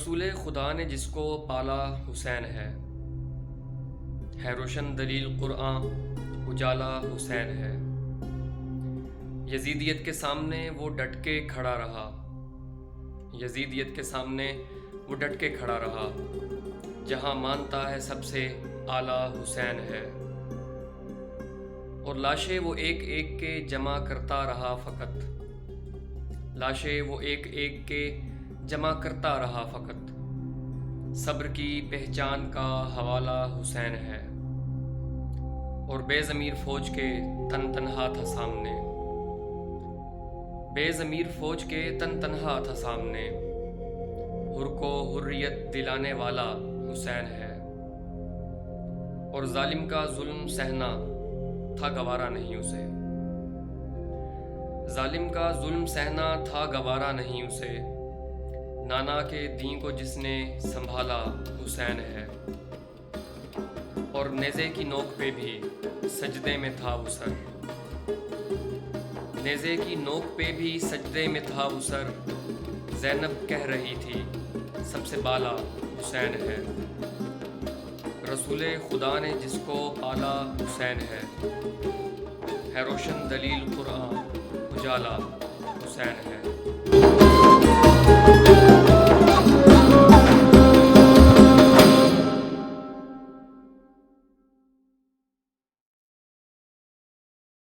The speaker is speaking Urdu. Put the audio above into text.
رسول خدا نے جس کو پالا حسین ہے روشن دلیل قرآن اجالا حسین ہے۔ یزیدیت کے سامنے وہ ڈٹ کے کھڑا رہا، یزیدیت کے سامنے وہ ڈٹ کے کھڑا رہا، جہاں مانتا ہے سب سے اعلیٰ حسین ہے۔ اور لاشیں وہ ایک ایک کے جمع کرتا رہا فقط، لاشیں وہ ایک ایک کے جمع کرتا رہا فقط، صبر کی پہچان کا حوالہ حسین ہے۔ اور بے ضمیر فوج کے تن تنہا تھا سامنے، بے ضمیر فوج کے تن تنہا تھا سامنے، حر کو حریت دلانے والا حسین ہے۔ اور ظالم کا ظلم سہنا تھا گوارا نہیں اسے، ظالم کا ظلم سہنا تھا گوارا نہیں اسے، نانا کے دین کو جس نے سنبھالا حسین ہے۔ اور نیزے کی نوک پہ بھی سجدے میں تھا وہ سر، نیزے کی نوک پہ بھی سجدے میں تھا وہ سر، زینب کہہ رہی تھی سب سے بالا حسین ہے۔ رسول خدا نے جس کو پالا حسین ہے روشن دلیل قرآن اجالا حسین ہے۔